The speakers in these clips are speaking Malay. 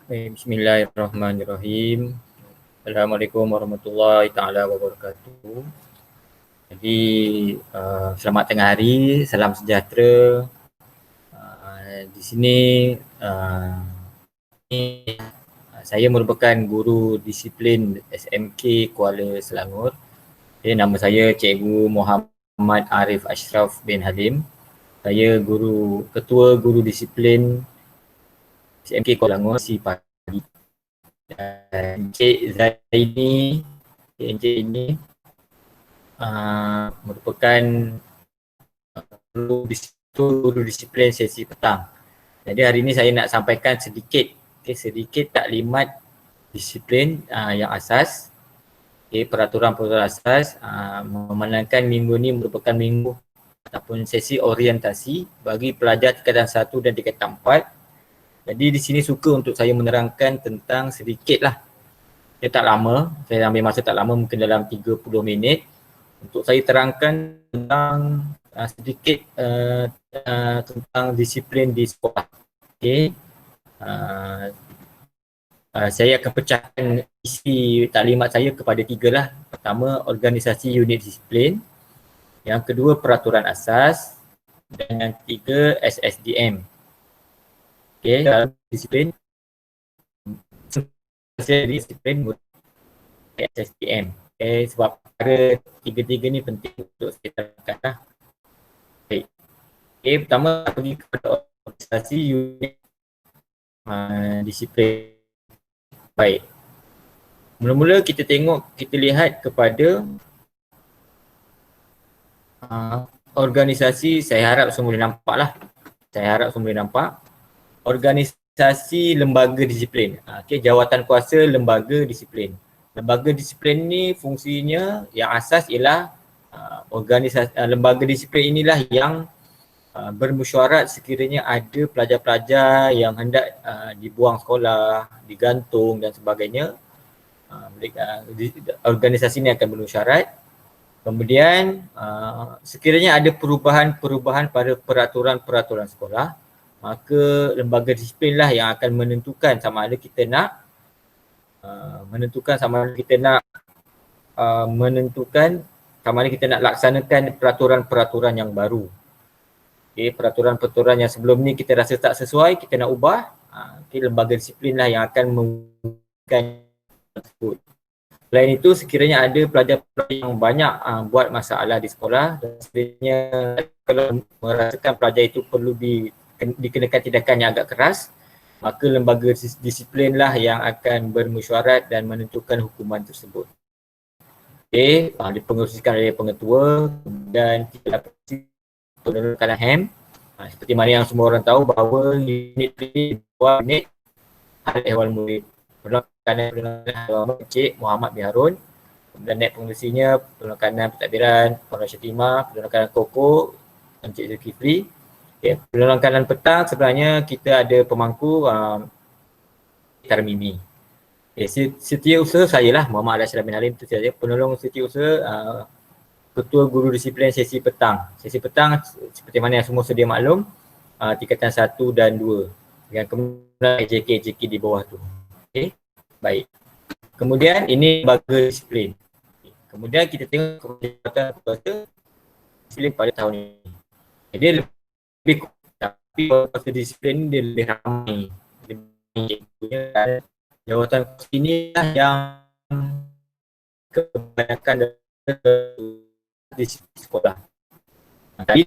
Bismillahirrahmanirrahim. Assalamualaikum warahmatullahi taala wabarakatuh. Jadi selamat tengah hari, salam sejahtera. Di sini saya merupakan guru disiplin SMK Kuala Selangor. Nama saya Cikgu Muhammad Arif Ashraf bin Halim. Saya ketua guru disiplin SMK Kuala Selangor si pagi. Dan Encik Zaini, Encik ini merupakan guru disiplin sesi petang. Jadi hari ini saya nak sampaikan sedikit taklimat disiplin yang asas, peraturan-peraturan asas, memandangkan minggu ini merupakan minggu ataupun sesi orientasi bagi pelajar tingkatan 1 dan tingkatan 4. Jadi di sini suka untuk saya menerangkan tentang sedikitlah. Dia tak lama, saya ambil masa tak lama, mungkin dalam 30 minit untuk saya terangkan tentang sedikit tentang disiplin di sekolah. Saya akan pecahkan isi taklimat saya kepada 3 lah. Pertama, organisasi unit disiplin. Yang kedua, peraturan asas. Dan yang ketiga, SSDM. Dalam disiplin SSDM. Sebab perkara 3 ni penting untuk saya terangkan lah. Baik. Pertama, pergi kepada organisasi unit disiplin. Baik. Mula-mula kita lihat kepada organisasi, saya harap semua boleh nampak lah. Organisasi lembaga disiplin. Jawatan kuasa lembaga disiplin. Lembaga disiplin ni fungsinya yang asas ialah lembaga disiplin inilah yang bermesyuarat sekiranya ada pelajar-pelajar yang hendak dibuang sekolah, digantung dan sebagainya. Organisasi ini akan bermesyuarat. Kemudian sekiranya ada perubahan pada peraturan-peraturan sekolah, maka lembaga disiplin lah yang akan menentukan sama ada kita nak laksanakan peraturan-peraturan yang baru. Peraturan-peraturan yang sebelum ni kita rasa tak sesuai, kita nak ubah, lembaga disiplin lah yang akan mengubahkan tersebut. Selain itu, sekiranya ada pelajar-pelajar yang banyak buat masalah di sekolah dan sekiranya kalau merasakan pelajar itu perlu dikenakan tindakan yang agak keras, maka lembaga disiplin lah yang akan bermesyuarat dan menentukan hukuman tersebut. Dipengerusikan oleh pengetua dan tidak penolakan HAM. Seperti mana yang semua orang tahu bahawa unit ini buat unit hal ehwal murid. Penolakan Encik Muhammad bin Harun, dan naib pengerusinya penolakan pentadbiran Puan Syatimah, penolakan Koko Encik Zulkifli. Penolakan petang sebenarnya kita ada pemangku Tarmimi. Setiausaha saya lah, Muhammad Ashraf bin Halim itu saja, penolong setiausaha ketua guru disiplin sesi petang. Sesi petang seperti mana yang semua sedia maklum, tingkatan 1 dan 2 dengan kemudian AJK di bawah tu. Baik. Kemudian ini lembaga disiplin. Kemudian kita tengok kemudian kuasa disiplin pada tahun ini. Dia lebih tapi kuasa disiplin dia lebih ramai. Jawatan kuasa inilah yang kebanyakan di sekolah. Tapi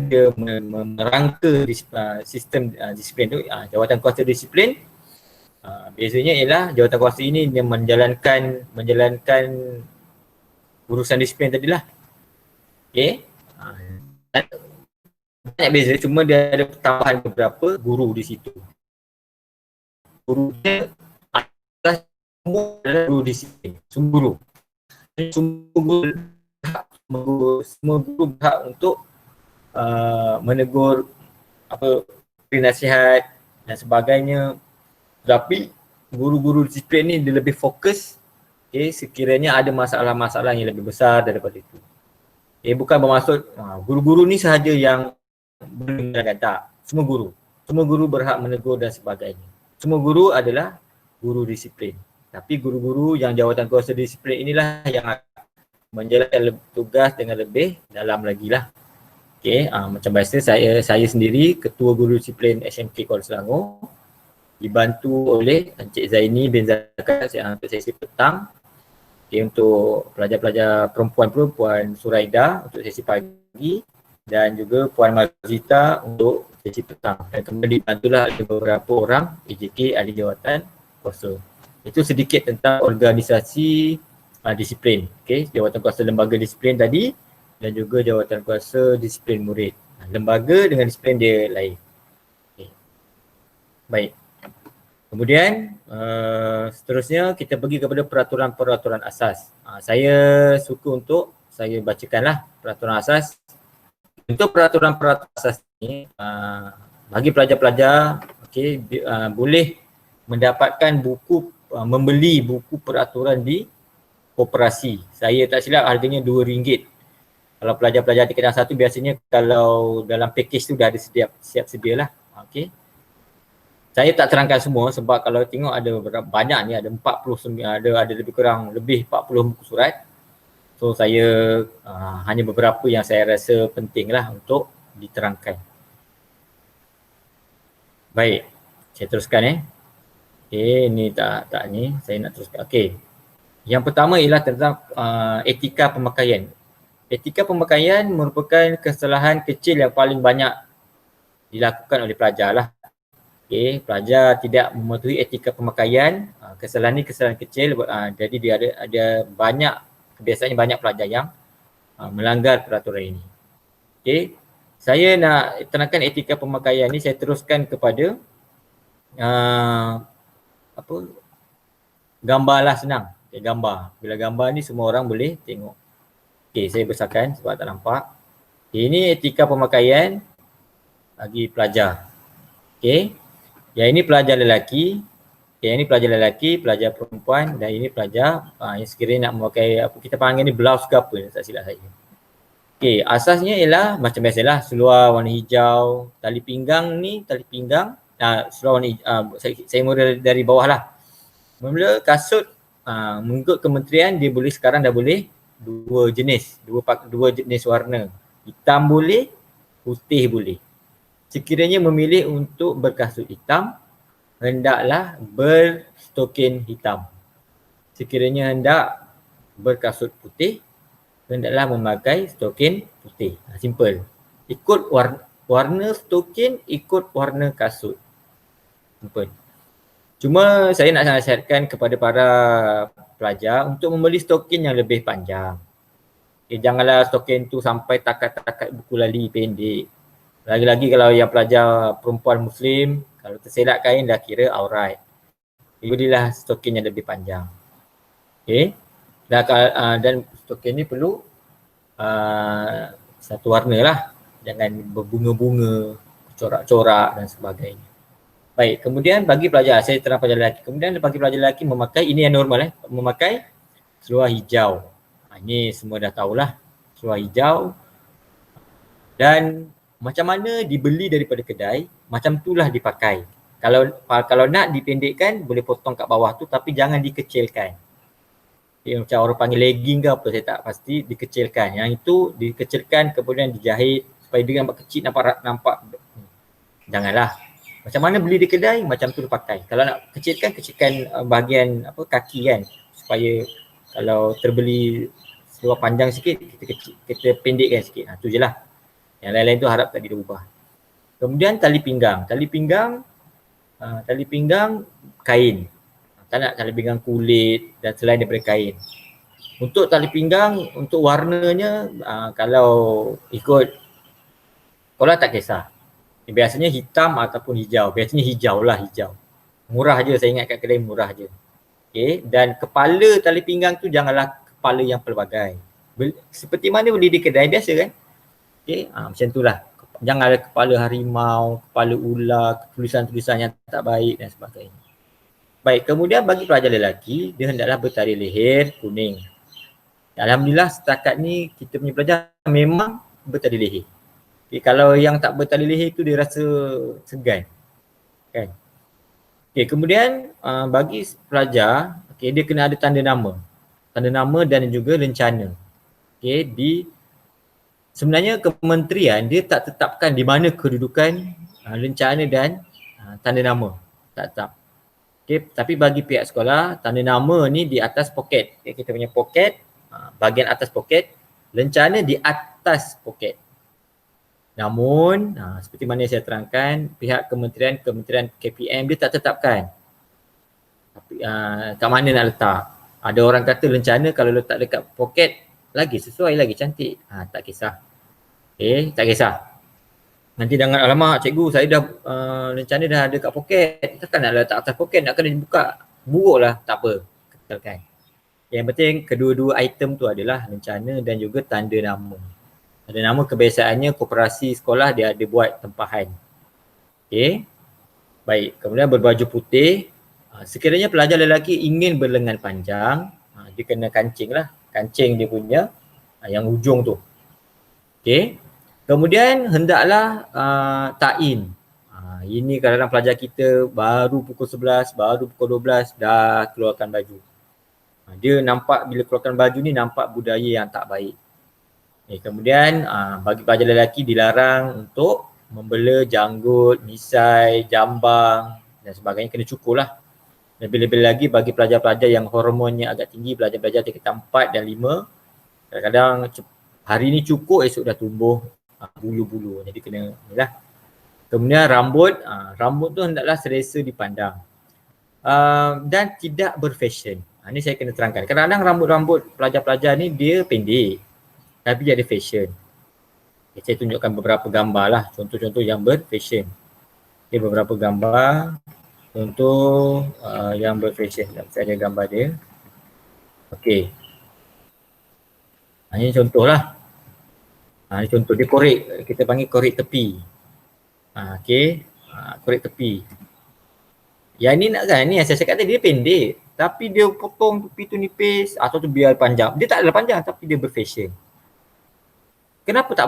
dia merangka sistem disiplin tu, jawatan kuasa disiplin. Biasanya ialah jawatan kuasa ini dia menjalankan urusan disiplin tadilah. Banyak beza, cuma dia ada tambahan beberapa guru di situ. Guru dia semua adalah guru disiplin, semua guru berhak untuk menegur, beri nasihat dan sebagainya. Tapi guru-guru disiplin ni dia lebih fokus sekiranya ada masalah-masalah yang lebih besar daripada itu. Bukan bermaksud guru-guru ni sahaja yang boleh menerangkan, tak. Semua guru berhak menegur dan sebagainya. semua guru adalah guru disiplin. Tapi guru-guru yang jawatan kuasa disiplin inilah yang menjalankan tugas dengan lebih dalam lagi lah. Okay, macam biasa saya sendiri ketua guru disiplin SMK Kuala Selangor, dibantu oleh Encik Zaini bin Zakat untuk sesi petang. Okay, untuk pelajar-pelajar perempuan Puan Suraida untuk sesi pagi dan juga Puan Marzita untuk sesi petang. Dan kemudian dibantulah ada beberapa orang AJK ahli jawatan kuasa. Itu sedikit tentang organisasi disiplin. Okay, jawatan kuasa lembaga disiplin tadi dan juga jawatan kuasa disiplin murid. Lembaga dengan disiplin dia lain. Okay. Baik. Kemudian seterusnya kita pergi kepada peraturan-peraturan asas. Saya suka untuk saya bacakanlah peraturan asas. Untuk peraturan-peraturan asas ini bagi pelajar-pelajar boleh mendapatkan buku, membeli buku peraturan di koperasi. Saya tak silap harganya RM2. Kalau pelajar-pelajar tingkatan 1 biasanya kalau dalam package tu dah ada siap sedia lah. Okay. Saya tak terangkan semua sebab kalau tengok ada banyak ni, ada 49, ada lebih kurang lebih 40 buku surat. So saya hanya beberapa yang saya rasa penting lah untuk diterangkan. Baik, saya teruskan Okay, ni tak ni saya nak teruskan. Okay, yang pertama ialah tentang etika pemakaian. Etika pemakaian merupakan kesalahan kecil yang paling banyak dilakukan oleh pelajar lah. Okay, pelajar tidak mematuhi etika pemakaian, kesalahan ni kesalahan kecil, jadi dia ada banyak, kebiasaannya banyak pelajar yang melanggar peraturan ini. Okay, saya nak terangkan etika pemakaian ni, saya teruskan kepada gambarlah senang. Okay, gambar. Bila gambar ni semua orang boleh tengok. Okay, saya besarkan sebab tak nampak. Okay, ini etika pemakaian bagi pelajar. Okay, yang ini pelajar lelaki. Okay, yang ini pelajar lelaki, pelajar perempuan dan ini pelajar yang sekiranya nak memakai apa kita panggil ni blouse ke apa, tak silap saya. Okay, asasnya ialah macam biasalah, seluar warna hijau, tali pinggang ni, seluar warna hijau, saya mula dari bawah lah. Mula kasut, mengikut kementerian dia boleh, sekarang dah boleh dua jenis warna. Hitam boleh, putih boleh. Sekiranya memilih untuk berkasut hitam, hendaklah berstokin hitam. Sekiranya hendak berkasut putih, hendaklah memakai stokin putih. Simple. Ikut warna stokin, ikut warna kasut. Simple. Cuma saya nak nasihatkan kepada para pelajar untuk membeli stokin yang lebih panjang. Janganlah stokin tu sampai takat-takat buku lali pendek. Lagi-lagi kalau yang pelajar perempuan Muslim, kalau terselak kain dah kira aurat. Belilah stokin yang lebih panjang. Okay. Dan stokin ni perlu satu warna lah. Jangan berbunga-bunga, corak-corak dan sebagainya. Baik, kemudian bagi pelajar, saya terang pelajar lelaki. Kemudian bagi pelajar lelaki memakai, ini yang normal memakai seluar hijau. Ini semua dah tahulah, seluar hijau. Dan macam mana dibeli daripada kedai, macam itulah dipakai. Kalau nak dipendekkan, boleh potong kat bawah tu tapi jangan dikecilkan. Macam orang panggil legging ke apa, saya tak pasti, dikecilkan. Yang itu dikecilkan kemudian dijahit supaya dia nampak kecil, nampak. Janganlah. Macam mana beli di kedai, macam tu dipakai. Kalau nak kecilkan bahagian kaki kan, supaya kalau terbeli seluar panjang sikit, kita pendekkan sikit. Tu je lah. Yang lain-lain tu harap tak dirubah. Kemudian tali pinggang. Tali pinggang kain. Tak nak tali pinggang kulit dan selain daripada kain. Untuk tali pinggang, untuk warnanya, kalau ikut sekolah tak kisah. Biasanya hitam ataupun hijau. Biasanya hijau. Murah je, saya ingat kat kedai murah je. Okay. Dan kepala tali pinggang tu janganlah kepala yang pelbagai. Seperti mana beli di kedai biasa kan? Okay. Macam itulah. Janganlah kepala harimau, kepala ular, tulisan-tulisan yang tak baik dan sebagainya. Baik, kemudian bagi pelajar lelaki, dia hendaklah bertali leher kuning. Alhamdulillah setakat ni kita punya pelajar memang bertali leher. Okay, kalau yang tak bertali leher tu dia rasa segan. Kan? Okay, kemudian bagi pelajar, okay, dia kena ada tanda nama dan juga rencana. Okay, sebenarnya kementerian dia tak tetapkan di mana kedudukan rencana dan tanda nama, tak tetap. Okay, tapi bagi pihak sekolah, tanda nama ni di atas poket. Okay, kita punya poket, bahagian atas poket, rencana di atas poket. Namun, seperti mana saya terangkan, pihak kementerian KPM dia tak tetapkan. Tapi kat mana nak letak. Ada orang kata rencana kalau letak dekat poket, lagi sesuai, lagi cantik. Tak kisah. Okay, tak kisah. Nanti jangan, alamak cikgu saya dah rencana dah ada kat poket. Takkan nak letak atas poket, nak kena buka. Buruk lah, tak apa. Kekalkan. Yang penting kedua-dua item tu adalah rencana dan juga tanda nama. Tanda nama kebiasaannya koperasi sekolah dia ada buat tempahan. Okay. Baik, kemudian berbaju putih. Sekiranya pelajar lelaki ingin berlengan panjang, dia kena kancing lah. Kancing dia punya yang ujung tu. Okay. Kemudian hendaklah ta'in. Ini kadang-kadang pelajar kita baru pukul 11, baru pukul 12 dah keluarkan baju. Dia nampak bila keluarkan baju ni nampak budaya yang tak baik. Kemudian bagi pelajar lelaki dilarang untuk membela janggut, misai, jambang dan sebagainya, kena cukur lah. Lebih-lebih lagi bagi pelajar-pelajar yang hormonnya agak tinggi, pelajar-pelajar tingkatan 4 dan 5, kadang-kadang hari ni cukur, esok dah tumbuh bulu-bulu, jadi kena ni lah. Kemudian rambut tu hendaklah selesa dipandang dan tidak berfashion. Ni saya kena terangkan, kadang-kadang rambut-rambut pelajar-pelajar ni dia pendek tapi dia ada fashion. Saya tunjukkan beberapa gambar lah, contoh-contoh yang berfashion. Beberapa gambar contoh yang berfashion. Saya ada gambar dia. Okey. Ini contoh lah. Ini contoh, dia korek, kita panggil korek tepi. Okey, korek tepi. Yang ni nak kan, ni yang saya cakap tadi dia pendek. Tapi dia potong tepi tu nipis atau tu biar panjang. Dia tak adalah panjang tapi dia berfashion. Kenapa tak,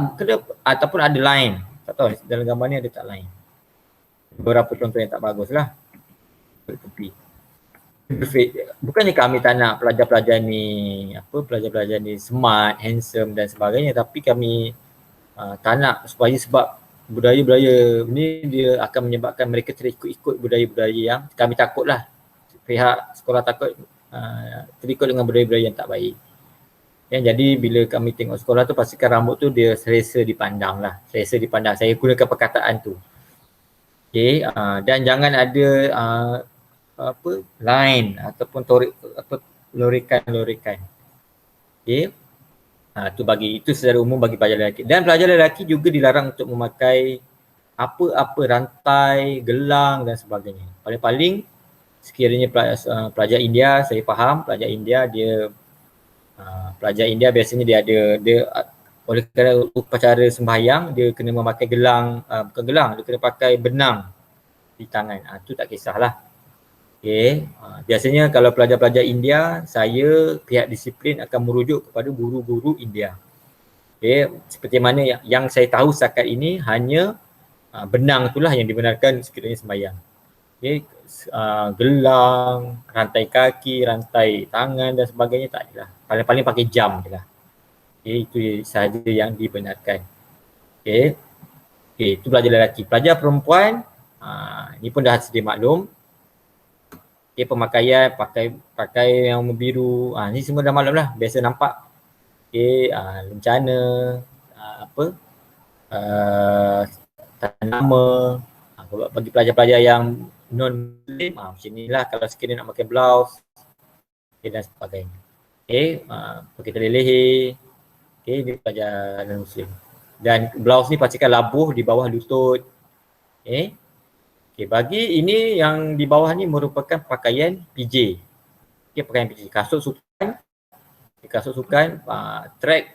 ataupun ada line. Tak tahu dalam gambar ni ada tak line. Beberapa contoh yang tak bagus lah. Korek tepi. Bukannya kami tak nak pelajar-pelajar ni smart, handsome dan sebagainya, tapi kami tak nak sebab budaya-budaya ni dia akan menyebabkan mereka terikut-ikut budaya-budaya yang kami takutlah. Pihak sekolah takut terikut dengan budaya-budaya yang tak baik. Jadi bila kami tengok sekolah tu, pastikan rambut tu dia selesa dipandang lah. Selesa dipandang. Saya gunakan perkataan tu. Okay, dan jangan ada line ataupun lorikan. Okay. Itu secara umum bagi pelajar lelaki. Dan pelajar lelaki juga dilarang untuk memakai apa-apa rantai, gelang dan sebagainya. Paling-paling sekiranya pelajar India, saya faham pelajar India biasanya dia ada oleh kerana upacara sembahyang dia kena memakai gelang, bukan gelang, dia kena pakai benang di tangan. Itu tak kisahlah. Okay. Biasanya kalau pelajar-pelajar India, saya pihak disiplin akan merujuk kepada guru-guru India. Okay. Seperti mana yang saya tahu setakat ini, hanya benang itulah yang dibenarkan sekiranya sembahyang. Okay. Gelang, rantai kaki, rantai tangan dan sebagainya tak adalah. Paling-paling pakai jam je lah. Okay. Itu sahaja yang dibenarkan. Okay. Okay. Itu pelajar lelaki. Pelajar perempuan, ni pun dah sedia maklum. Okay, pemakaian, pakai yang biru, ni semua dah maklum lah, biasa nampak. Okay, rencana, tanda nama. Bagi pelajar-pelajar yang non-muslim, macam ni lah kalau sekiranya nak pakai blouse, okay, dan sebagainya. Okay, pakai tali leher, okay, ni pelajar non-muslim. Dan blouse ni pastikan labuh di bawah lutut. Okay. Okay, bagi ini yang di bawah ni merupakan pakaian PJ. Okay, pakaian PJ. Kasut sukan,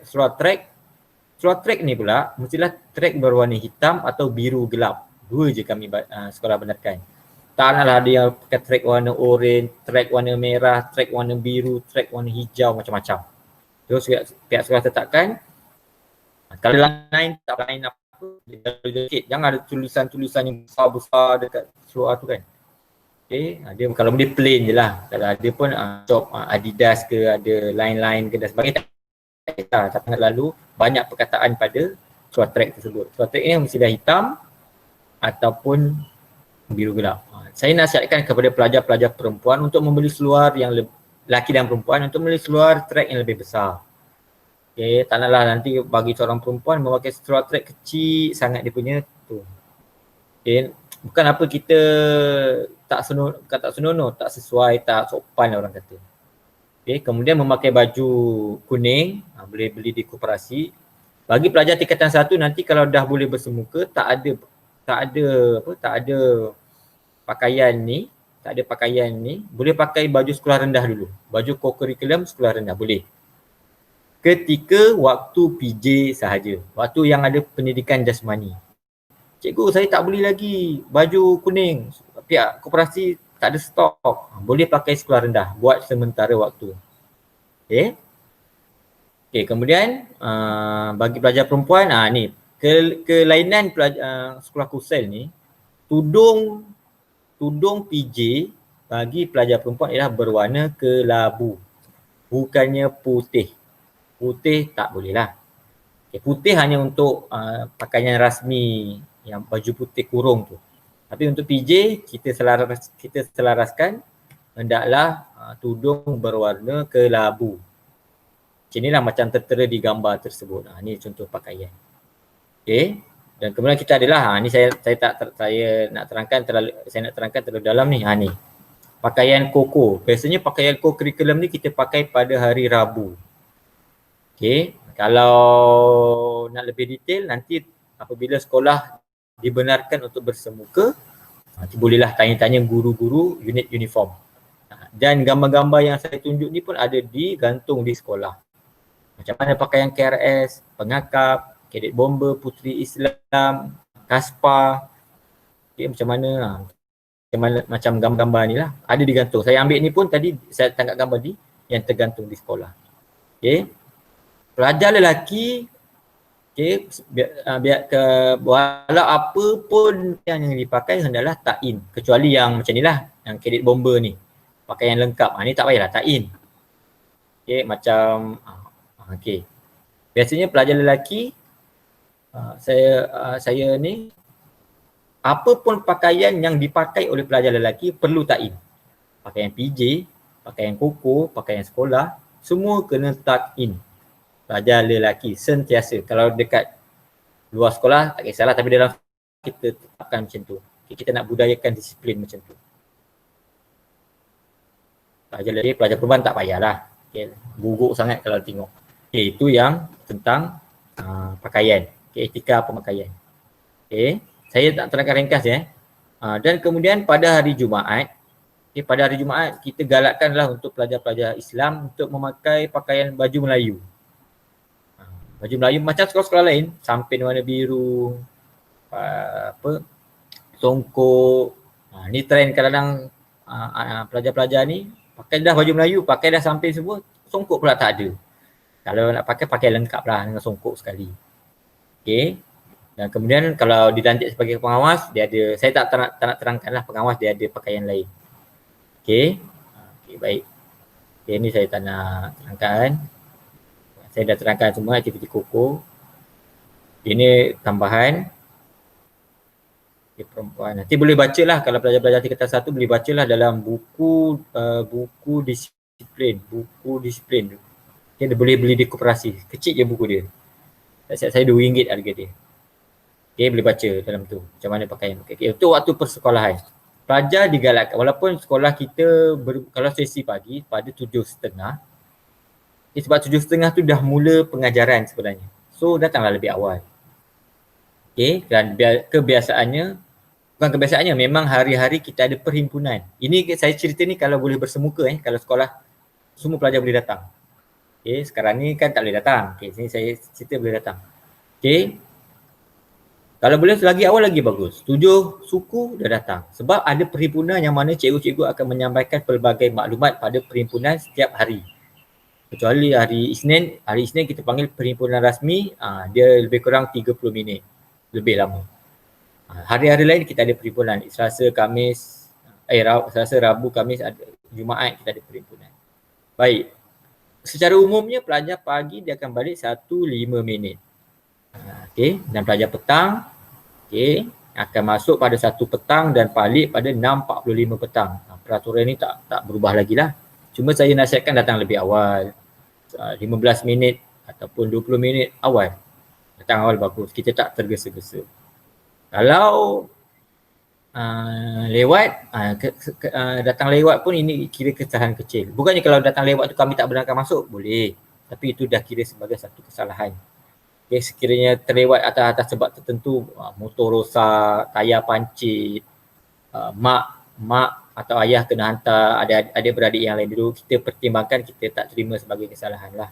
seluar track ni pula mestilah track berwarna hitam atau biru gelap. Dua je kami sekolah benarkan. Tak naklah ada yang pakai track warna oren, track warna merah, track warna biru, track warna hijau, macam-macam. Terus pihak sekolah tetapkan, kalau lain tak lain apa, jangan ada tulisan-tulisan yang besar-besar dekat seluar tu kan. Okay, dia kalau boleh plain je lah. Kalau ada pun shop Adidas ke, ada line-line ke dan sebagainya, tak sangat lalu banyak perkataan pada seluar track tersebut. Seluar track ni mesti dah hitam ataupun biru gelap. Saya nasihatkan kepada pelajar-pelajar perempuan untuk membeli seluar yang lelaki dan perempuan untuk membeli seluar track yang lebih besar. Okay, tak naklah nanti bagi seorang perempuan memakai seluar track kecil sangat dia punya tu. Okay, bukan apa kita tak senonoh, tak sesuai, tak sopan orang kata. Okay, kemudian memakai baju kuning, boleh beli di koperasi. Bagi pelajar tingkatan 1 nanti kalau dah boleh bersemuka, tak ada pakaian ni, boleh pakai baju sekolah rendah dulu. Baju co-curriculum sekolah rendah boleh. Ketika waktu PJ sahaja, waktu yang ada pendidikan jasmani. Cikgu, saya tak beli lagi baju kuning. Pihak koperasi tak ada stok. Boleh pakai sekolah rendah buat sementara waktu. Okay. Okay, kemudian bagi pelajar perempuan, ni kelainan sekolah Kusel ni, tudung PJ bagi pelajar perempuan ialah berwarna kelabu. Bukannya putih. Putih tak boleh lah. Okay, putih hanya untuk pakaian rasmi yang baju putih kurung tu. Tapi untuk PJ kita selaraskan hendaklah tudung berwarna kelabu. Macam inilah macam tertera di gambar tersebut. Ini contoh pakaian. Okay. Dan kemudian kita adalah ni saya nak terangkan terlalu dalam ni. Ni. Pakaian koko. Biasanya pakaian co-curriculum ni kita pakai pada hari Rabu. Okay. Kalau nak lebih detail nanti apabila sekolah dibenarkan untuk bersemuka, nanti bolehlah tanya-tanya guru-guru unit uniform. Dan gambar-gambar yang saya tunjuk ni pun ada digantung di sekolah. Macam mana pakaian KRS, pengakap, Kadet Bomber, Puteri Islam, Kaspa. Okay, macam mana gambar-gambar ni lah. Ada digantung. Saya ambil ni pun tadi saya tangkap gambar ni yang tergantung di sekolah. Okay. Pelajar lelaki, okay, walau apa pun yang dipakai hendaklah ta'in. Kecuali yang macam ni lah, yang Kadet Bomber ni. Pakaian lengkap. Ni tak payahlah ta'in. Okay, macam okay. Biasanya pelajar lelaki saya ni apa pun pakaian yang dipakai oleh pelajar lelaki perlu ta'in. Pakaian PJ, pakaian koko, pakaian sekolah, semua kena ta'in. Pelajar lelaki sentiasa. Kalau dekat luar sekolah tak kisahlah, tapi dalam kita tetapkan macam tu. Kita nak budayakan disiplin macam tu. Pelajar lelaki, pelajar perempuan tak payahlah. Okay. Buruk sangat kalau tengok. Okay, itu yang tentang pakaian. Okay, etika pemakaian. Okay. Saya nak terangkan ringkas ya. Dan kemudian pada hari Jumaat, kita galakkanlah untuk pelajar-pelajar Islam untuk memakai pakaian baju Melayu. Baju Melayu macam sekolah-sekolah lain, samping warna biru, songkok. Ni trend kadang-kadang pelajar-pelajar ni pakai dah baju Melayu, pakai dah samping semua, songkok pula tak ada. Kalau nak pakai lengkap lah dengan songkok sekali. Okay. Dan kemudian kalau dilantik sebagai pengawas, dia ada, saya tak nak terangkan lah, pengawas dia ada pakaian lain. Okay. Okay, baik. Okay, ni saya tak nak terangkan. Saya dah terangkan semua aktiviti koko. Ini tambahan. Okay, perempuan. Nanti boleh baca lah, kalau pelajar-pelajar tingkatan 1 boleh baca lah dalam buku disiplin. Okay, dia boleh beli di koperasi. Kecil je buku dia. Saya RM2 harga dia. Okay, boleh baca dalam tu. Macam mana pakaian. Okay, itu waktu persekolahan. Pelajar digalakkan. Walaupun sekolah kita, kalau sesi pagi pada 7.30, sebab 7.30 tu dah mula pengajaran sebenarnya. So, datanglah lebih awal. Okay, dan kebiasaannya, memang hari-hari kita ada perhimpunan. Ini saya cerita ni kalau boleh bersemuka, kalau sekolah, semua pelajar boleh datang. Okay, sekarang ni kan tak boleh datang. Okay, sini saya cerita boleh datang. Okay, kalau boleh lagi awal lagi bagus. 7 suku dah datang. Sebab ada perhimpunan yang mana cikgu-cikgu akan menyampaikan pelbagai maklumat pada perhimpunan setiap hari. Kecuali hari Isnin kita panggil perhimpunan rasmi, dia lebih kurang 30 minit. Lebih lama. Hari-hari lain kita ada perhimpunan, Selasa, Khamis, Selasa, Rabu, Khamis, Jumaat kita ada perhimpunan. Baik. Secara umumnya pelajar pagi dia akan balik 1:05. Okey, dan pelajar petang akan masuk pada 1 petang dan balik pada 6:45 petang. Peraturan ni tak berubah lagi lah. Cuma saya nasihatkan datang lebih awal. 15 minit ataupun 20 minit awal. Datang awal bagus. Kita tak tergesa-gesa. Kalau datang lewat pun ini kira kesalahan kecil. Bukannya kalau datang lewat tu kami tak benarkan masuk, boleh. Tapi itu dah kira sebagai satu kesalahan. Sekiranya terlewat atas sebab tertentu, motor rosak, tayar pancit, mak atau ayah kena hantar adik-beradik yang lain dulu, kita pertimbangkan, kita tak terima sebagai kesalahan lah.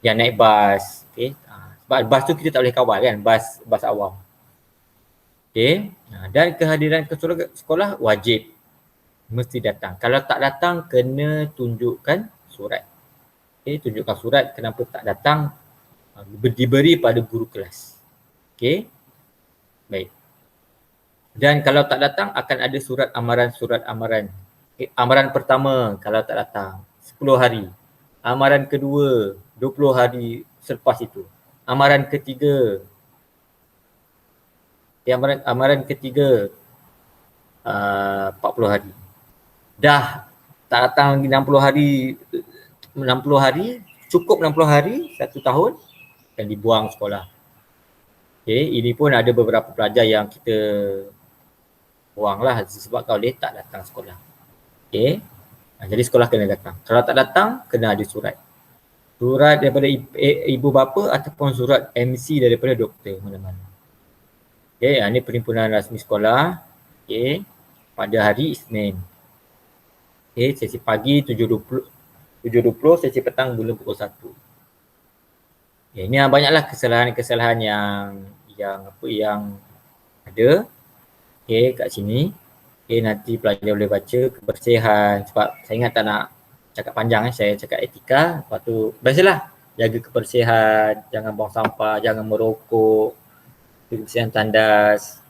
Yang naik bas, sebab bas tu kita tak boleh kawal kan, bas awam. Dan kehadiran ke sekolah wajib, mesti datang. Kalau tak datang, kena tunjukkan surat. Tunjukkan surat kenapa tak datang, diberi pada guru kelas. Baik. Dan kalau tak datang akan ada surat amaran. Amaran pertama kalau tak datang 10 hari. Amaran kedua 20 hari selepas itu. Amaran ketiga amaran ketiga 40 hari. Dah tak datang lagi 60 hari, cukup 60 hari 1 tahun, akan dibuang sekolah. Ini pun ada beberapa pelajar yang kita buang lah disebabkan oleh tak datang sekolah. Jadi sekolah kena datang. Kalau tak datang, kena ada surat. Surat daripada ibu bapa ataupun surat MC daripada doktor mana-mana. Ini perhimpunan rasmi sekolah. Pada hari Isnin. Sesi pagi 7.20, sesi petang bulan pukul 1. Ini banyaklah kesalahan-kesalahan yang ada kat sini. Nanti pelajar boleh baca kebersihan, sebab saya ingat tak nak cakap panjang, saya cakap etika. Lepas tu biasalah jaga kebersihan, jangan buang sampah, jangan merokok, kebersihan tandas.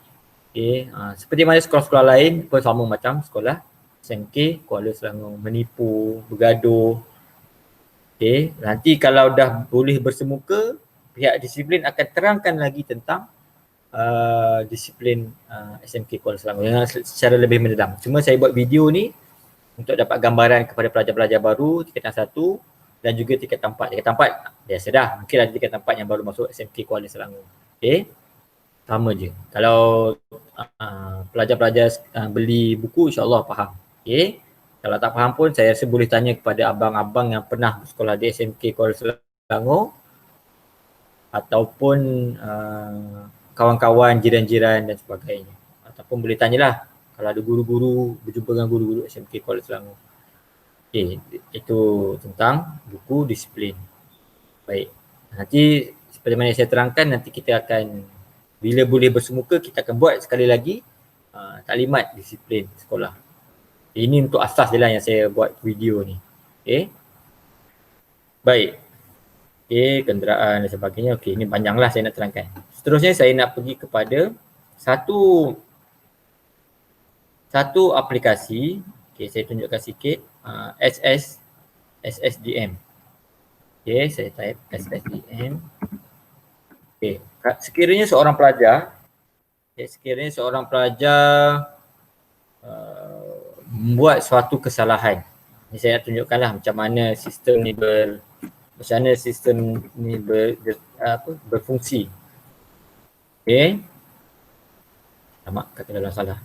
Seperti mana sekolah-sekolah lain pun sama macam sekolah SMK Kuala Selangor, menipu, bergaduh. Nanti kalau dah boleh bersemuka, pihak disiplin akan terangkan lagi tentang disiplin SMK Kuala Selangor yang secara lebih mendalam. Cuma saya buat video ni untuk dapat gambaran kepada pelajar-pelajar baru tingkatan 1 dan juga tingkatan 4. Tingkatan 4 biasa dah, mungkin ada tingkatan 4 yang baru masuk SMK Kuala Selangor. Sama je. Kalau pelajar-pelajar beli buku, insyaAllah faham. Kalau tak faham pun saya rasa boleh tanya kepada abang-abang yang pernah bersekolah di SMK Kuala Selangor ataupun kawan-kawan, jiran-jiran dan sebagainya. Ataupun boleh tanyalah kalau ada guru-guru, berjumpa dengan guru-guru SMK Kuala Selangor. Itu tentang buku disiplin. Baik. Nanti seperti mana saya terangkan, nanti kita akan, bila boleh bersemuka, kita akan buat sekali lagi taklimat disiplin sekolah. Ini untuk asas je lah yang saya buat video ni. Baik. Kenderaan dan sebagainya. Ini panjanglah saya nak terangkan. Seterusnya saya nak pergi kepada satu aplikasi. Saya tunjukkan sikit. SSDM. Saya type SSDM. Sekiranya seorang pelajar membuat suatu kesalahan. Ini saya nak tunjukkanlah macam mana sistem ni berfungsi. Lama kata dalam salah.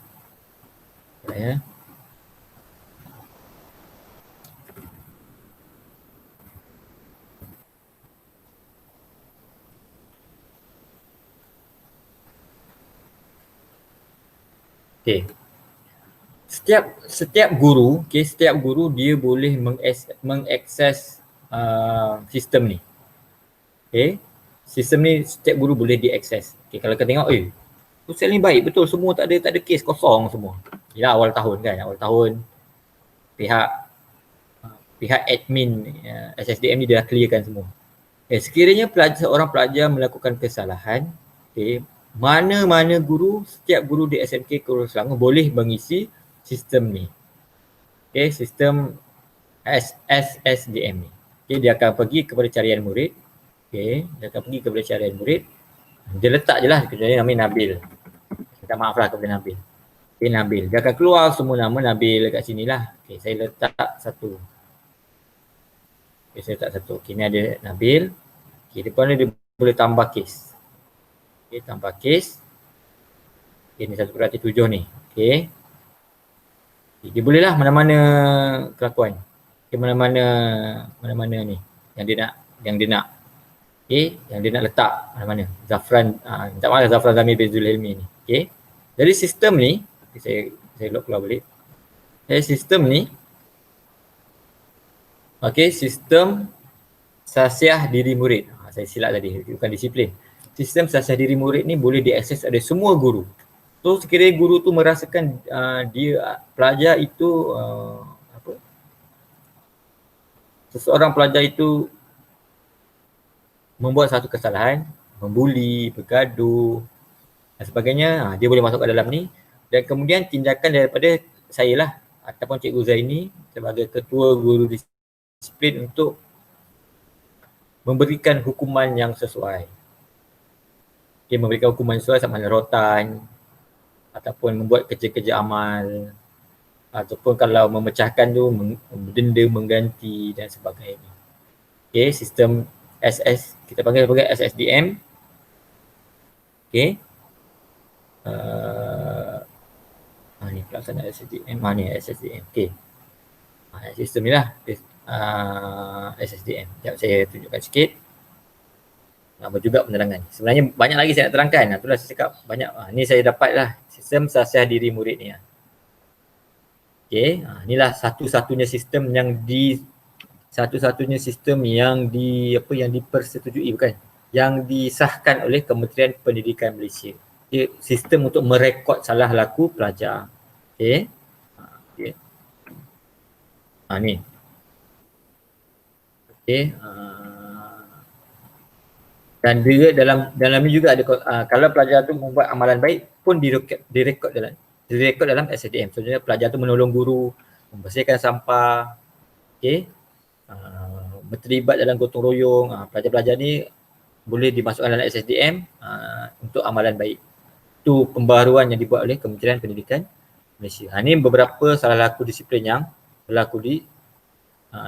Ya. Setiap guru, dia boleh mengakses sistem ni. Sistem ni setiap guru boleh diakses. Kalau kita tengok, sel ni baik betul, semua tak ada kes, kosong semua. Yalah awal tahun kan, pihak admin SSDM ni dah clearkan semua. Sekiranya seorang pelajar melakukan kesalahan, mana-mana guru, setiap guru di SMK Kuala Selangor boleh mengisi sistem ni. Okay, sistem SSDM ni. Okay, dia akan pergi kepada carian murid. Okay, dia akan pergi kepada carian murid. Dia letak je lah, dia namanya Nabil. Minta maaf lah kepada Nabil. Okay, Nabil. Dia akan keluar semua nama Nabil kat sini lah. Okay, saya letak satu. Okay, saya letak satu. Okay, ni ada Nabil. Okay, depan ni dia boleh tambah kes. Okay, tambah kes. Okay, ni 1/7 ni. Okay. Dia boleh lah mana-mana kelakuan. Okay, mana-mana ni yang dia nak. Okay, yang dia nak letak mana-mana. Zafran, minta maaf Zafran Zamir Bezul Hilmi ni. Okay. Jadi sistem ni, okay, saya lock keluar balik. Jadi sistem ni, okay, sistem sasiah diri murid. Saya silap tadi, bukan disiplin. Sistem sasiah diri murid ni boleh diakses oleh semua guru. So sekiranya guru tu merasakan pelajar itu seseorang pelajar itu membuat satu kesalahan, membuli, bergaduh dan sebagainya, dia boleh masuk ke dalam ni dan kemudian tindakan daripada saya lah ataupun Cikgu Zaini sebagai ketua guru disiplin untuk memberikan hukuman yang sesuai. Okay, memberikan hukuman sesuai sama ada rotan ataupun membuat kerja-kerja amal ataupun kalau memecahkan tu denda mengganti dan sebagainya. Okay, sistem SS kita panggil sebagai SSDM. Okay. Ni pelaksanaan SSDM. Ni SSDM. Okay. Sistem ni lah. SSDM. Sekejap saya tunjukkan sikit. Nama juga penerangan. Sebenarnya banyak lagi saya nak terangkan. Itulah saya cakap banyak. Ni saya dapat lah sistem sasiah diri murid ni. Okay. Inilah satu-satunya sistem yang dipersetujui, bukan, yang disahkan oleh Kementerian Pendidikan Malaysia. Okay. Sistem untuk merekod salah laku pelajar. Okay. Okay. Ni. Okay. Dan dia dalam ni juga ada kalau pelajar tu membuat amalan baik pun direkod dalam SSDM. Sebenarnya pelajar tu menolong guru, membersihkan sampah, okey, berterlibat dalam gotong royong, pelajar-pelajar ni boleh dimasukkan dalam SSDM untuk amalan baik. Itu pembaharuan yang dibuat oleh Kementerian Pendidikan Malaysia. Ini beberapa salah laku disiplin yang berlaku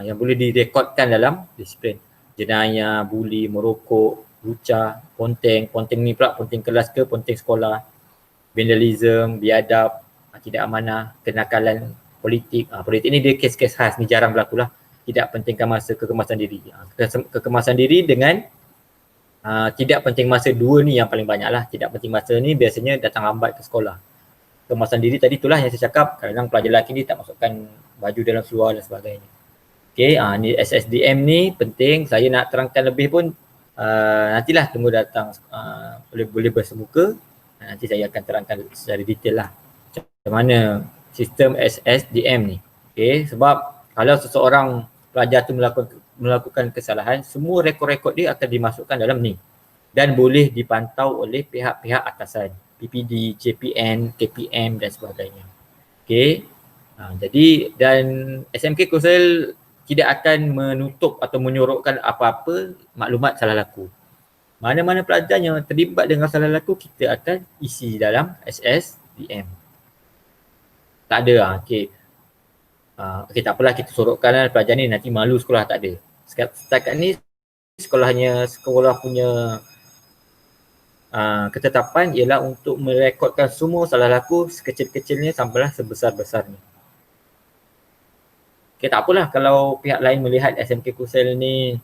yang boleh direkodkan dalam disiplin. Jenayah, buli, merokok, lucah, ponteng ni pula ponteng kelas ke ponteng sekolah, vandalism, biadab, tidak amanah, kenakalan politik. Politik ni dia kes-kes khas, ni jarang berlaku lah. Tidak pentingkan masa, kekemasan diri. Kekemasan diri dengan tidak penting masa, dua ni yang paling banyak lah. Tidak penting masa ni biasanya datang lambat ke sekolah. Kekemasan diri tadi itulah yang saya cakap, kadang-kadang pelajar lelaki ni tak masukkan baju dalam seluar dan sebagainya. Okay, ni SSDM ni penting. Saya nak terangkan lebih pun nantilah tunggu datang boleh bersemuka. Nanti saya akan terangkan secara detail lah macam mana sistem SSDM ni. Okay, sebab kalau seseorang pelajar tu melakukan kesalahan, semua rekod-rekod dia akan dimasukkan dalam ni dan boleh dipantau oleh pihak-pihak atasan, PPD, JPN, KPM dan sebagainya. Okay, jadi dan SMK Kusel tidak akan menutup atau menyorokkan apa-apa maklumat salah laku. Mana-mana pelajar yang terlibat dengan salah laku, kita akan isi dalam SSDM. Tak ada. Okay, tak apalah kita sorokkan lah pelajar ni nanti malu sekolah, tak ada. Setakat ni sekolah punya ketetapan ialah untuk merekodkan semua salah laku sekecil-kecilnya sampailah sebesar-besarnya. Okay, tak apalah kalau pihak lain melihat SMK Kusel ni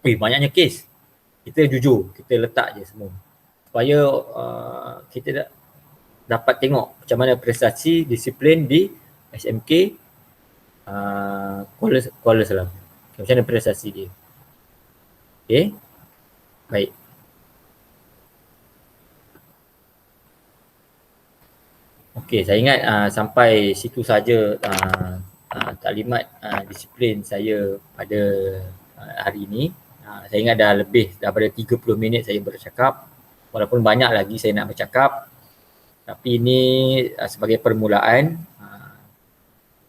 banyaknya kes. Kita jujur, kita letak je semua. Supaya kita dapat tengok macam mana prestasi disiplin di SMK Kuala Selangor. Macam mana prestasi dia. Okay, baik. Okay, saya ingat sampai situ saja taklimat disiplin saya pada hari ini. Saya ingat dah lebih daripada 30 minit saya bercakap. Walaupun banyak lagi saya nak bercakap. Tapi ini sebagai permulaan.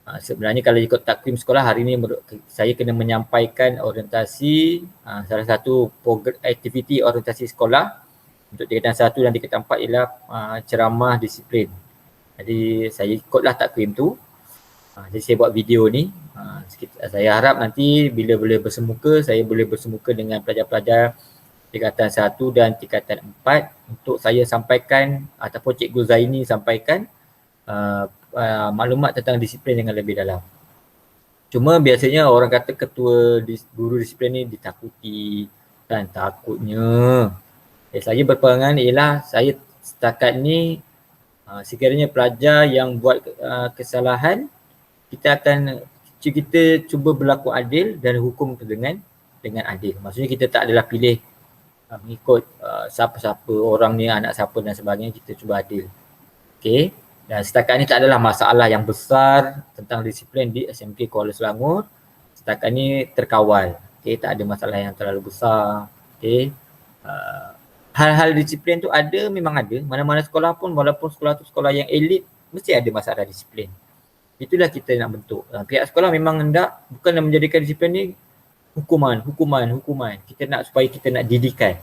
Sebenarnya kalau ikut takvim sekolah hari ini saya kena menyampaikan orientasi, salah satu aktiviti orientasi sekolah untuk tingkatan 1 dan tingkatan 4 ialah ceramah disiplin. Jadi saya ikutlah takvim tu. Jadi saya buat video ni. Saya harap nanti bila boleh bersemuka, saya boleh bersemuka dengan pelajar-pelajar tingkatan 1 dan tingkatan 4 untuk saya sampaikan ataupun Cikgu Zaini sampaikan maklumat tentang disiplin dengan lebih dalam. Cuma biasanya orang kata ketua guru disiplin ni ditakuti kan, takutnya. Saya berperangan ialah saya setakat ni sekiranya pelajar yang buat kesalahan, kita cuba berlaku adil dan hukum dengan adil. Maksudnya kita tak adalah pilih mengikut siapa-siapa orang ni, anak siapa dan sebagainya, kita cuba adil. Okey. Dan setakat ni tak adalah masalah yang besar tentang disiplin di SMK Kuala Selangor. Setakat ni terkawal. Okey, tak ada masalah yang terlalu besar. Okey. Hal-hal disiplin tu ada, memang ada. Mana-mana sekolah pun, walaupun sekolah tu sekolah yang elit, mesti ada masalah disiplin. Itulah kita nak bentuk. Pihak sekolah memang hendak bukan menjadikan disiplin ni hukuman. Kita nak supaya kita nak didikan.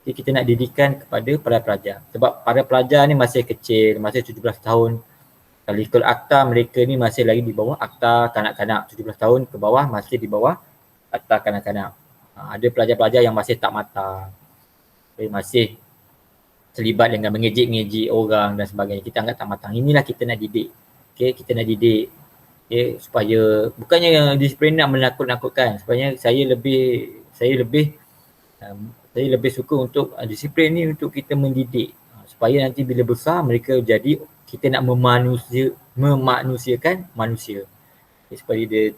Jadi kita nak didikan kepada para pelajar. Sebab para pelajar ni masih kecil, masih 17 tahun. Kalau ikut akta, mereka ni masih lagi di bawah akta kanak-kanak. 17 tahun ke bawah masih di bawah akta kanak-kanak. Ada pelajar-pelajar yang masih tak matang. Masih terlibat dengan mengejek-ngejek orang dan sebagainya. Kita anggap tak matang. Inilah kita nak didik. Okay, kita nak didik. Okay, supaya bukannya disiplin nak menakut-nakutkan. Sebenarnya saya lebih suka untuk disiplin ni untuk kita mendidik supaya nanti bila besar mereka jadi, kita nak memanusiakan manusia. Supaya dia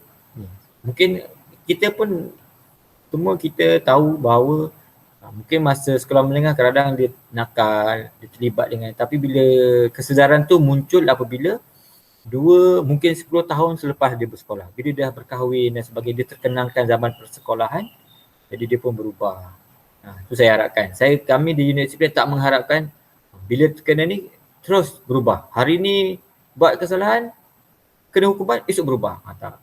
mungkin kita pun semua kita tahu bahawa mungkin masa sekolah menengah kadang-kadang dia nakal, dia terlibat dengan, tapi bila kesedaran tu muncul apabila mungkin 10 tahun selepas dia bersekolah, bila dia dah berkahwin dan sebagainya, dia terkenangkan zaman persekolahan, jadi dia pun berubah. Itu saya harapkan. Kami di unit disiplin tak mengharapkan bila terkena ni terus berubah. Hari ni buat kesalahan, kena hukuman, esok berubah. Tak.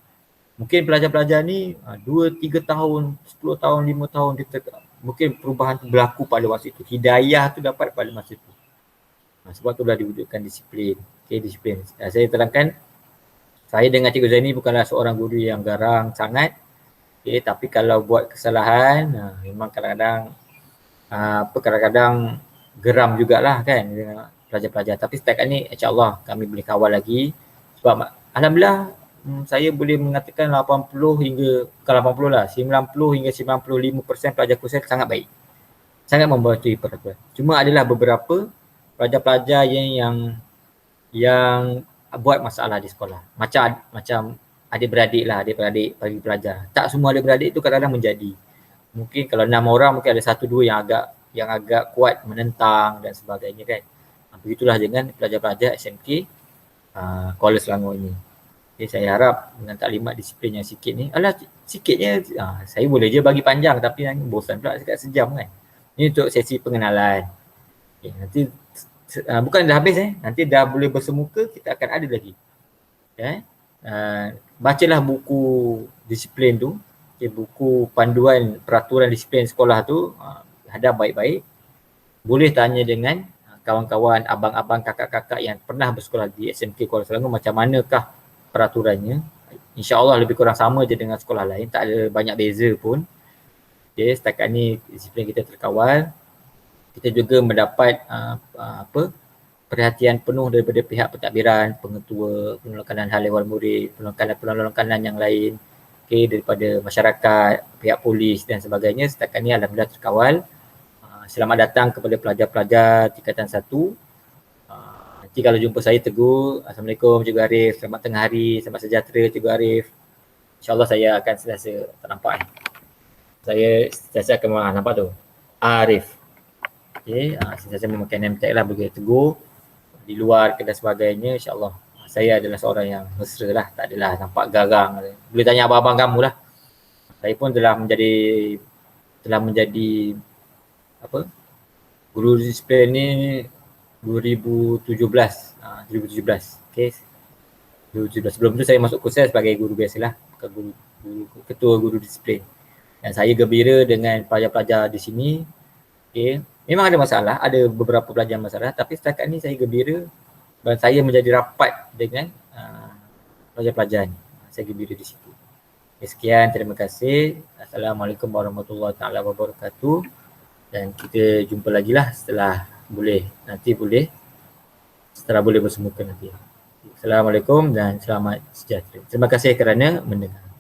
Mungkin pelajar-pelajar ni 2-3 tahun, 10 tahun, 5 tahun, mungkin perubahan tu berlaku pada masa itu. Hidayah tu dapat pada masa itu. Sebab tu dah diwujudkan disiplin. Okay, disiplin. Saya terangkan, saya dengan Cikgu Zaini bukanlah seorang guru yang garang sangat. Okay, tapi kalau buat kesalahan, memang kadang-kadang geram jugalah kan dengan pelajar-pelajar. Tapi setakat ni insya-Allah kami boleh kawal lagi. Sebab alhamdulillah saya boleh mengatakan 80 hingga, bukan 80 lah, 90 hingga 95% pelajar kursus sangat baik. Sangat mematuhi peraturan. Cuma adalah beberapa pelajar-pelajar yang buat masalah di sekolah. Macam adik-beradik bagi pelajar. Tak semua adik-beradik itu kadang-kadang menjadi. Mungkin kalau 6 orang mungkin ada 1-2 yang agak kuat menentang dan sebagainya kan. Begitulah dengan pelajar-pelajar SMK Kuala Selangor ini. Okay, saya harap dengan taklimat disiplin yang sikit ni, sikitnya saya boleh je bagi panjang tapi bosan pula dekat sejam kan. Ini untuk sesi pengenalan. Okay, nanti bukan dah habis nanti dah boleh bersemuka, kita akan ada lagi. Okay. Bacalah buku disiplin tu, buku panduan peraturan disiplin sekolah tu, hadap baik-baik. Boleh tanya dengan kawan-kawan, abang-abang, kakak-kakak yang pernah bersekolah di SMK Kuala Selangor macam manakah peraturannya. InsyaAllah lebih kurang sama je dengan sekolah lain, tak ada banyak beza pun. Okay, setakat ni disiplin kita terkawal. Kita juga mendapat perhatian penuh daripada pihak pentadbiran, pengetua, penolakanan hal ehwal murid, penolakanan yang lain, okay, daripada masyarakat, pihak polis dan sebagainya. Setakat ni alhamdulillah terkawal. Selamat datang kepada pelajar-pelajar tingkatan 1. Nanti kalau jumpa saya tegur, Assalamualaikum Cikgu Arif, selamat tengah hari, selamat sejahtera Cikgu Arif. InsyaAllah saya akan sentiasa tak nampak. Saya sentiasa akan nampak tu, Arif. Okay, sentiasa memakai name tag lah bagi tegur di luar ke dan sebagainya. InsyaAllah saya adalah seorang yang mesra lah, tak adalah nampak garang. Boleh tanya abang-abang kamu lah. Saya pun telah menjadi guru disiplin ni 2017. Okay. 2017. Sebelum tu saya masuk kursus sebagai guru biasalah, ketua guru disiplin. Dan saya gembira dengan pelajar-pelajar di sini. Okay. Memang ada masalah, ada beberapa pelajar masalah, tapi setakat ni saya gembira dan saya menjadi rapat dengan pelajar-pelajar ni. Saya gembira di situ. Okay, sekian, terima kasih. Assalamualaikum warahmatullahi wabarakatuh. Dan kita jumpa lagi lah setelah boleh bersemuka nanti. Assalamualaikum dan selamat sejahtera. Terima kasih kerana mendengar.